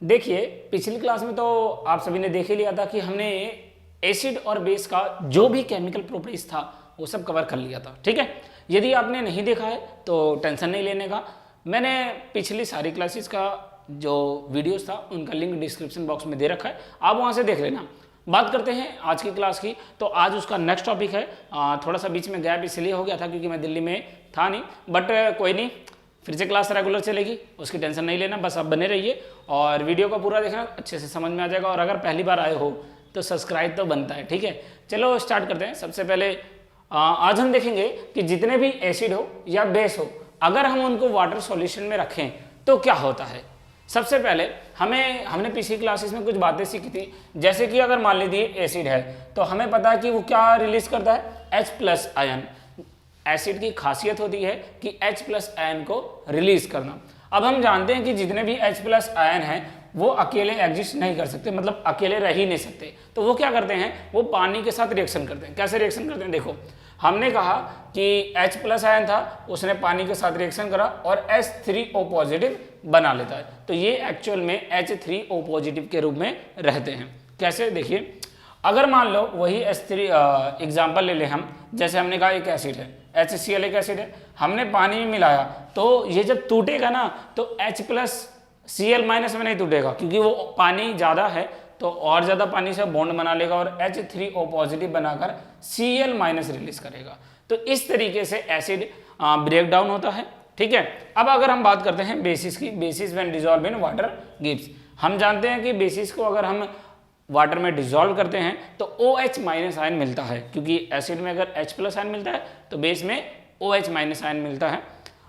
देखिए पिछली क्लास में तो आप सभी ने देख ही लिया था कि हमने एसिड और बेस का जो भी केमिकल प्रॉपर्टीज था वो सब कवर कर लिया था। ठीक है, यदि आपने नहीं देखा है तो टेंशन नहीं लेने का, मैंने पिछली सारी क्लासेस का जो वीडियोस था उनका लिंक डिस्क्रिप्शन बॉक्स में दे रखा है, आप वहाँ से देख लेना। बात करते हैं आज की क्लास की, तो आज उसका नेक्स्ट टॉपिक है। थोड़ा सा बीच में गैप इसलिए हो गया था क्योंकि मैं दिल्ली में था नहीं, बट कोई नहीं, फिर से क्लास रेगुलर चलेगी, उसकी टेंशन नहीं लेना, बस आप बने रहिए और वीडियो को पूरा देखना, अच्छे से समझ में आ जाएगा। और अगर पहली बार आए हो तो सब्सक्राइब तो बनता है। ठीक है, चलो स्टार्ट करते हैं। सबसे पहले आज हम देखेंगे कि जितने भी एसिड हो या बेस हो, अगर हम उनको वाटर सॉल्यूशन में रखें तो क्या होता है। सबसे पहले हमने पिछली क्लासेस में कुछ बातें सीखी थी, जैसे कि अगर मान लीजिए एसिड है तो हमें पता है कि वो क्या रिलीज करता है, H+ आयन। एसिड की खासियत होती है कि H+ आयन को रिलीज करना। अब हम जानते हैं कि जितने भी H+ आयन हैं वो अकेले एग्जिस्ट नहीं कर सकते, मतलब अकेले रह ही नहीं सकते, तो वो क्या करते हैं, वो पानी के साथ रिएक्शन करते हैं। कैसे रिएक्शन करते हैं, देखो हमने कहा कि H+ आयन था, उसने पानी के साथ रिएक्शन करा और H3O पॉजिटिव बना लेता है, तो ये एक्चुअल में H3O पॉजिटिव के रूप में रहते हैं। कैसे, देखिए अगर मान लो वही H3 एग्जाम्पल ले लें हम, जैसे हमने कहा एक एसिड है HCl, एक एसिड है, हमने पानी में मिलाया तो ये जब टूटेगा ना तो H+Cl- में नहीं टूटेगा, क्योंकि वो पानी ज़्यादा है तो और ज़्यादा पानी से बॉन्ड बना लेगा और H3O पॉजिटिव बनाकर Cl- रिलीज करेगा। तो इस तरीके से एसिड ब्रेक डाउन होता है। ठीक है, अब अगर हम बात करते हैं बेसिस की, basis when dissolve in water gives, हम जानते हैं कि बेसिस को अगर हम वाटर में डिजॉल्व करते हैं तो OH- आयन मिलता है, क्योंकि एसिड में अगर H+ आयन मिलता है तो बेस में OH- आयन मिलता है।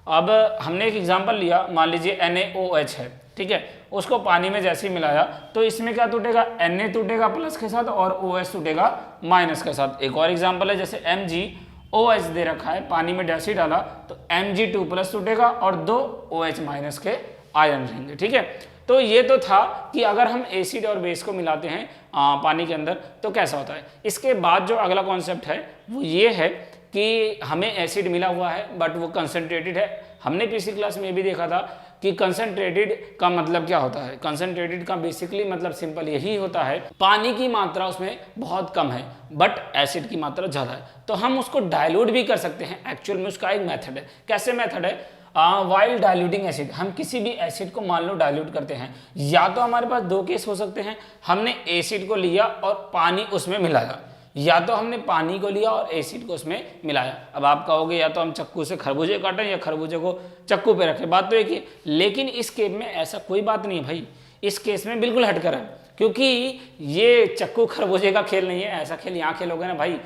अब हमने एक एग्जांपल लिया, मान लीजिए NaOH है, ठीक है, उसको पानी में जैसे ही मिलाया तो इसमें क्या टूटेगा, Na टूटेगा प्लस के साथ और OH टूटेगा माइनस के साथ। एक और एग्जांपल है, जैसे MgOH दे रखा है, पानी में जैसे ही डाला तो Mg2+ टूटेगा और 2 OH- के आयन रहेंगे। ठीक है, तो ये तो था कि अगर हम एसिड और बेस को मिलाते हैं पानी के अंदर तो कैसा होता है। इसके बाद जो अगला कॉन्सेप्ट है वो ये है कि हमें एसिड मिला हुआ है बट वो कंसनट्रेटेड है। हमने पिछली क्लास में ये भी देखा था कि कंसनट्रेटेड का मतलब क्या होता है। कंसनट्रेटेड का बेसिकली मतलब सिंपल यही होता है, पानी की मात्रा उसमें बहुत कम है बट एसिड की मात्रा ज़्यादा है, तो हम उसको डाइल्यूट भी कर सकते हैं। एक्चुअल में उसका एक मेथड है। कैसे मेथड है, वाइल डाइल्यूटिंग एसिड, हम किसी भी एसिड को मान लो डाइल्यूट करते हैं, या तो हमारे पास दो केस हो सकते हैं, हमने एसिड को लिया और पानी उसमें मिलाया, या तो हमने पानी को लिया और एसिड को उसमें मिलाया। अब आप कहोगे या तो हम चक्कू से खरबूजे काटें या खरबूजे को चक्कू पे रखें, बात तो एक ही, लेकिन इस केस में ऐसा कोई बात नहीं है भाई, इस केस में बिल्कुल हटकर है, क्योंकि ये चक्कू खरबूजे का खेल नहीं है। ऐसा खेल यहाँ खेलोगे ना भाई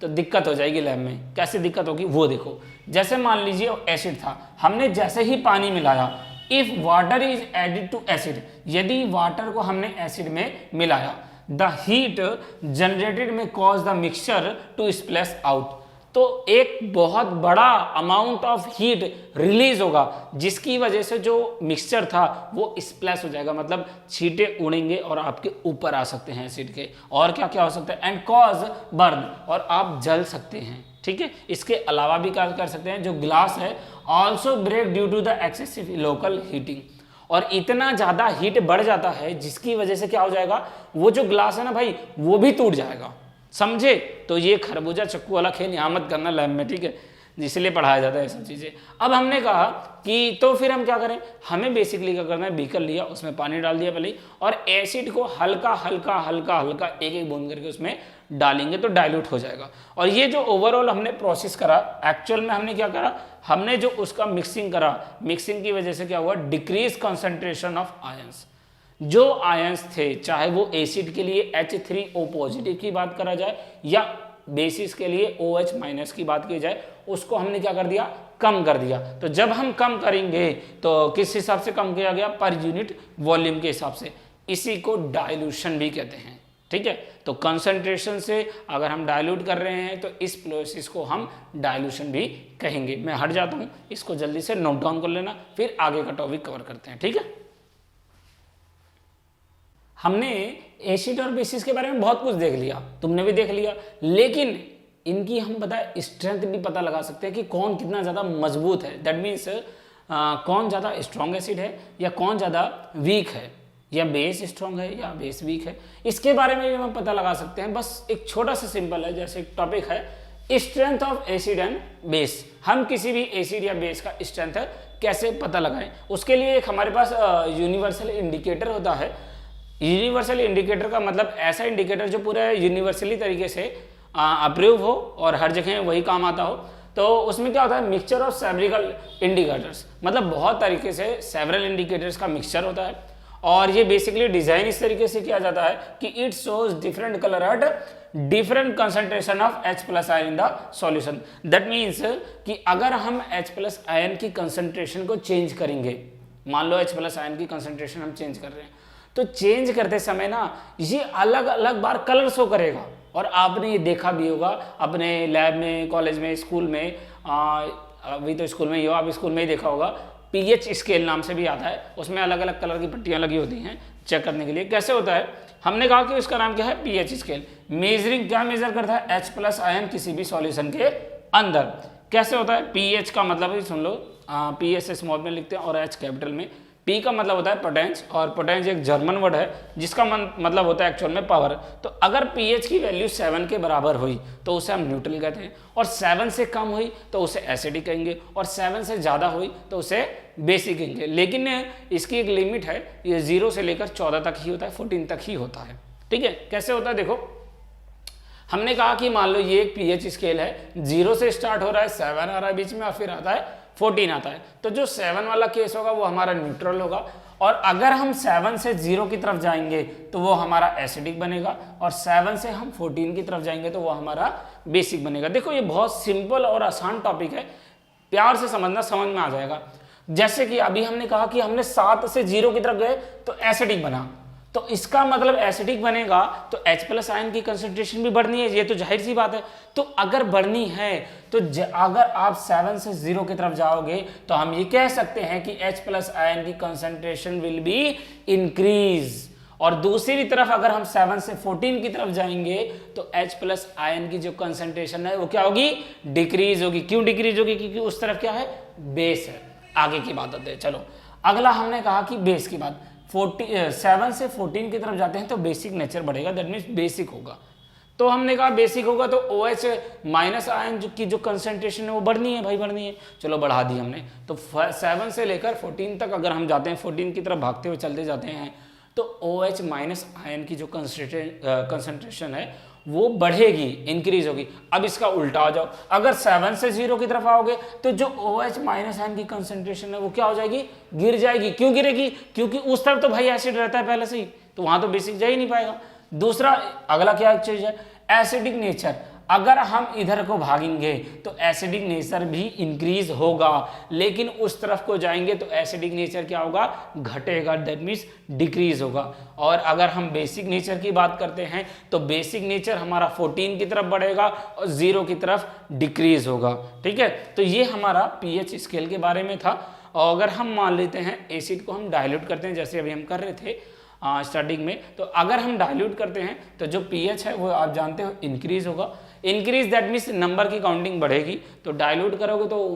तो दिक्कत हो जाएगी लैब में। कैसे दिक्कत होगी वो देखो, जैसे मान लीजिए एसिड था, हमने जैसे ही पानी मिलाया, if water is added to acid, यदि वाटर को हमने एसिड में मिलाया, the heat generated may cause the mixture to splash out, तो एक बहुत बड़ा अमाउंट ऑफ हीट रिलीज होगा जिसकी वजह से जो मिक्सचर था वो स्प्लैश हो जाएगा, मतलब छींटे उड़ेंगे और आपके ऊपर आ सकते हैं एसिड के। और क्या क्या हो सकता है, एंड कॉज बर्न, और आप जल सकते हैं। ठीक है, इसके अलावा भी क्या कर सकते हैं, जो ग्लास है also break due to the excessive local heating, और इतना ज्यादा हीट बढ़ जाता है जिसकी वजह से क्या हो जाएगा, वो जो ग्लास है ना भाई वो भी टूट जाएगा, समझे। तो ये खरबूजा चक्कू वाला खेल यहाँ मत करना लैब में, ठीक है, इसलिए पढ़ाया जाता है ये सब चीज़ें। अब हमने कहा कि तो फिर हम क्या करें, हमें बेसिकली क्या करना है, बीकर लिया, उसमें पानी डाल दिया पहले, और एसिड को हल्का हल्का हल्का हल्का एक एक बूंद करके उसमें डालेंगे तो डाइल्यूट हो जाएगा। और ये जो ओवरऑल हमने प्रोसेस करा, एक्चुअल में हमने क्या करा, हमने जो उसका मिक्सिंग करा, मिक्सिंग की वजह से क्या हुआ, डिक्रीज कंसंट्रेशन ऑफ आयंस। जो आयंस थे, चाहे वो एसिड के लिए H3O पॉजिटिव की बात करा जाए या बेसिस के लिए OH- की बात की जाए, उसको हमने क्या कर दिया, कम कर दिया। तो जब हम कम करेंगे तो किस हिसाब से कम किया गया, पर यूनिट वॉल्यूम के हिसाब से, इसी को डाइल्यूशन भी कहते हैं। ठीक है, तो कंसंट्रेशन से अगर हम डाइल्यूट कर रहे हैं तो इस प्रोसेस को हम डाइल्यूशन भी कहेंगे। मैं हट जाता हूं, इसको जल्दी से नोट डाउन कर लेना, फिर आगे का टॉपिक कवर करते हैं। ठीक है, हमने एसिड और बेसिस के बारे में बहुत कुछ देख लिया, तुमने भी देख लिया, लेकिन इनकी हम पता स्ट्रेंथ भी पता लगा सकते हैं कि कौन कितना ज़्यादा मजबूत है। दैट मीन्स कौन ज़्यादा स्ट्रॉन्ग एसिड है या कौन ज़्यादा वीक है। या बेस स्ट्रॉन्ग है या बेस वीक है, इसके बारे में भी हम पता लगा सकते हैं। बस एक छोटा सा सिंपल है, जैसे एक टॉपिक है strength of acid and base. हम किसी भी एसिड या बेस का स्ट्रेंथ कैसे पता लगाएं, उसके लिए एक हमारे पास यूनिवर्सल इंडिकेटर होता है। यूनिवर्सल इंडिकेटर का मतलब ऐसा इंडिकेटर जो पूरा यूनिवर्सली तरीके से अप्रूव हो और हर जगह वही काम आता हो। तो उसमें क्या होता है, मिक्सचर ऑफ सेवरल इंडिकेटर्स, मतलब बहुत तरीके से सेवरल इंडिकेटर्स का मिक्सचर होता है। और ये बेसिकली डिजाइन इस तरीके से किया जाता है कि it shows different colour at different concentration of H+ ion in the solution. That means कि अगर हम H+ आयन की कंसंट्रेशन को चेंज करेंगे, मान लो H+ आयन की कंसंट्रेशन हम चेंज कर रहे हैं, तो चेंज करते समय ना ये अलग अलग बार कलर शो करेगा। और आपने ये देखा भी होगा अपने लैब में, कॉलेज में, स्कूल में, अभी तो स्कूल में ही हो, आप स्कूल में ही देखा होगा, पीएच स्केल नाम से भी आता है, उसमें अलग अलग कलर की पट्टियां लगी होती हैं चेक करने के लिए। कैसे होता है, हमने कहा कि उसका नाम क्या है, पीएच स्केल। मेजरिंग क्या मेजर करता है, H+ आयन किसी भी सॉल्यूशन के अंदर। कैसे होता है, पीएच का मतलब ही सुन लो, पीएच स्मॉल में लिखते हैं और H कैपिटल में। पी का मतलब होता है पोटेंस, और पोटेंस एक जर्मन वर्ड है जिसका मतलब होता है एक्चुअल में पावर। तो अगर पीएच की वैल्यू 7 के बराबर हुई तो उसे हम न्यूट्रल कहते हैं, और 7 से कम हुई तो उसे एसिडिक कहेंगे, और 7 से ज़्यादा हुई तो उसे बेसिक कहेंगे। लेकिन इसकी एक लिमिट है, ये 0 से लेकर 14 तक ही होता है, 14 तक ही होता है। ठीक है, कैसे होता है देखो, हमने कहा कि मान लो ये एक पीएच स्केल है, 0 से स्टार्ट हो रहा है, 7 आ रहा है बीच में और फिर आता है 14 आता है। तो जो 7 वाला केस होगा वो हमारा न्यूट्रल होगा, और अगर हम 7 से 0 की तरफ जाएंगे तो वो हमारा एसिडिक बनेगा, और 7 से हम 14 की तरफ जाएंगे तो वो हमारा बेसिक बनेगा। देखो ये बहुत सिंपल और आसान टॉपिक है, प्यार से समझना, समझ में आ जाएगा। जैसे कि अभी हमने कहा कि हमने 7 से 0 की तरफ गए तो एसिडिक बना, तो इसका मतलब एसिडिक बनेगा तो H+ आयन की कंसंट्रेशन भी बढ़नी है, ये तो जाहिर सी बात है। तो अगर बढ़नी है तो अगर आप 7 से 0 की तरफ जाओगे तो हम ये कह सकते हैं कि H+ आयन की कंसंट्रेशन विल बी इंक्रीज, और दूसरी तरफ अगर हम 7 से 14 की तरफ जाएंगे तो H+ आयन की जो कंसंट्रेशन है वो क्या होगी, डिक्रीज होगी। क्यों डिक्रीज होगी, क्योंकि उस तरफ क्या है, बेस है। आगे की बात होती है। चलो अगला हमने कहा कि बेस की बात, 7 से 14 की तरफ जाते हैं तो बेसिक नेचर बढ़ेगा, दैट मीन्स बेसिक होगा। तो हमने कहा बेसिक होगा तो OH- आयन की जो कंसंट्रेशन है वो बढ़नी है भाई, बढ़नी है। चलो बढ़ा दी हमने, तो 7 से लेकर 14 तक अगर हम जाते हैं, 14 की तरफ भागते हुए चलते जाते हैं, तो OH- आयन की जो कंसंट्रेशन है वो बढ़ेगी, इंक्रीज होगी। अब इसका उल्टा हो जाओ, अगर 7 से 0 की तरफ आओगे तो जो OH- आयन की कंसंट्रेशन है वो क्या हो जाएगी, गिर जाएगी। क्यों गिरेगी, क्योंकि उस तरफ तो भाई एसिड रहता है पहले से ही, तो वहां तो बेसिक जा ही नहीं पाएगा। दूसरा अगला क्या चीज है, एसिडिक नेचर। अगर हम इधर को भागेंगे तो एसिडिक नेचर भी इंक्रीज होगा, लेकिन उस तरफ को जाएंगे तो एसिडिक नेचर क्या होगा, घटेगा, दैट मीन्स डिक्रीज होगा। और अगर हम बेसिक नेचर की बात करते हैं तो बेसिक नेचर हमारा 14 की तरफ बढ़ेगा और 0 की तरफ डिक्रीज होगा। ठीक है, तो ये हमारा पीएच स्केल के बारे में था। और अगर हम मान लेते हैं एसिड को हम डाइल्यूट करते हैं, जैसे अभी हम कर रहे थे स्टार्टिंग में, तो अगर हम डाइल्यूट करते हैं तो जो पीएच है वो आप जानते हो इंक्रीज होगा। इंक्रीज दैट मीन्स नंबर की काउंटिंग बढ़ेगी, तो डाइल्यूट करोगे तो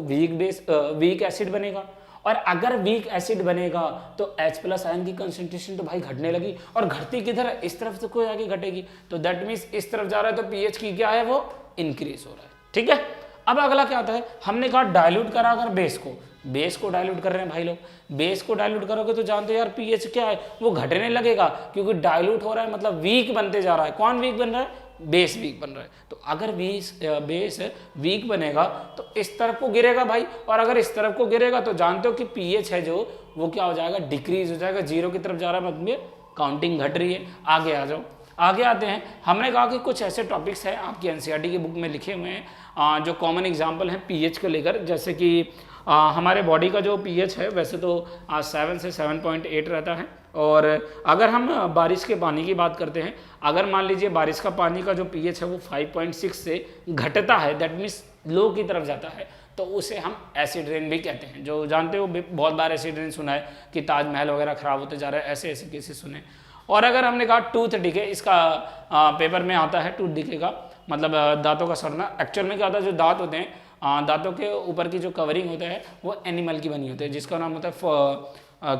वीक एसिड बनेगा, और अगर वीक एसिड बनेगा तो H+ आयन की कंसंट्रेशन तो भाई घटने लगी, और घटती किधर है, इस तरफ से कोई आगे घटेगी, तो दैट मीन्स इस तरफ जा रहा है तो पीएच की क्या है, वो इंक्रीज हो रहा है। ठीक है, अब अगला क्या आता है, हमने कहा डाइल्यूट करा अगर बेस को डाइल्यूट कर रहे हैं भाई लोग, बेस को डाइल्यूट करोगे तो जानते हो यार पीएच क्या है, वो घटने लगेगा, क्योंकि डाइल्यूट हो रहा है मतलब वीक बनते जा रहा है। कौन वीक बन रहा है, बेस वीक बन रहा है। तो अगर बेस वीक बनेगा तो इस तरफ को गिरेगा भाई, और अगर इस तरफ को गिरेगा तो जानते हो कि पीएच है जो वो क्या हो जाएगा, डिक्रीज हो जाएगा, 0 की तरफ जा रहा है, मतलब काउंटिंग घट रही है। आगे आ जाओ, आगे आते हैं। हमने कहा कि कुछ ऐसे टॉपिक्स हैं आपकी एनसीईआरटी की बुक में लिखे हुए हैं जो कॉमन एग्जाम्पल हैं पीएच को लेकर, जैसे कि हमारे बॉडी का जो पीएच है वैसे तो 7 से 7.8 रहता है, और अगर हम बारिश के पानी की बात करते हैं, अगर मान लीजिए बारिश का पानी का जो पीएच है वो 5.6 से घटता है, दैट मीन्स लो की तरफ जाता है, तो उसे हम एसिड रेन भी कहते हैं। जो जानते हो बहुत बार एसिड रेन सुना है कि ताजमहल वगैरह खराब होते जा रहा है, ऐसे ऐसे केसेस सुने। और अगर हमने कहा टूथ डिके, इसका पेपर में आता है टूथ डिके का मतलब दांतों का सड़ना। एक्चुअल में क्या होता है, जो दांत होते हैं दांतों के ऊपर की जो कवरिंग होता है वो एनिमल की बनी होती है, जिसका नाम होता है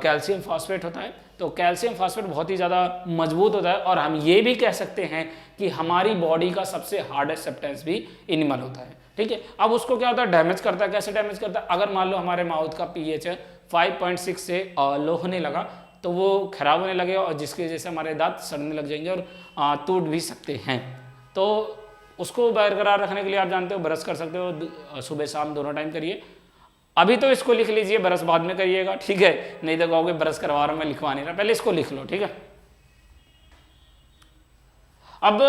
कैल्शियम फॉस्फेट होता है। तो कैल्शियम फॉस्फेट बहुत ही ज़्यादा मजबूत होता है, और हम ये भी कह सकते हैं कि हमारी बॉडी का सबसे हार्डेस्ट सब्सटेंस भी एनिमल होता है। ठीक है, अब उसको क्या होता है, डैमेज करता है। कैसे डैमेज करता है, अगर मान लो हमारे माउथ का पीएच 5.6 से लो होने लगा तो वो खराब होने लगेगा, और जिसकी वजह से हमारे दांत सड़ने लग जाएंगे और टूट भी सकते हैं। तो उसको बरकरार रखने के लिए आप जानते हो ब्रश कर सकते हो, सुबह शाम दोनों टाइम करिए। अभी तो इसको लिख लीजिए, ब्रश बाद में करिएगा, ठीक है, नहीं तो कहोगे ब्रश करवा रहा हूं मैं, लिखवा नहीं रहा, पहले इसको लिख लो, ठीक है। अब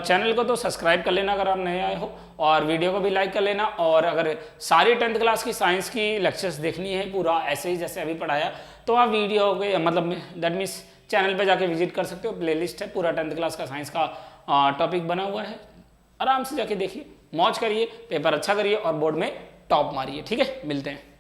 चैनल को तो सब्सक्राइब कर लेना अगर आप नए आए हो, और वीडियो को भी लाइक कर लेना। और अगर सारी 10th क्लास की साइंस की लेक्चर्स देखनी है पूरा ऐसे ही जैसे अभी पढ़ाया, तो आप वीडियो हो गए मतलब दैट मीन्स चैनल पे जाके विजिट कर सकते हो, प्लेलिस्ट है, पूरा 10th क्लास का साइंस का टॉपिक बना हुआ है, आराम से जाके देखिए, मौज करिए, पेपर अच्छा करिए और बोर्ड में टॉप मारिए। ठीक है, मिलते हैं।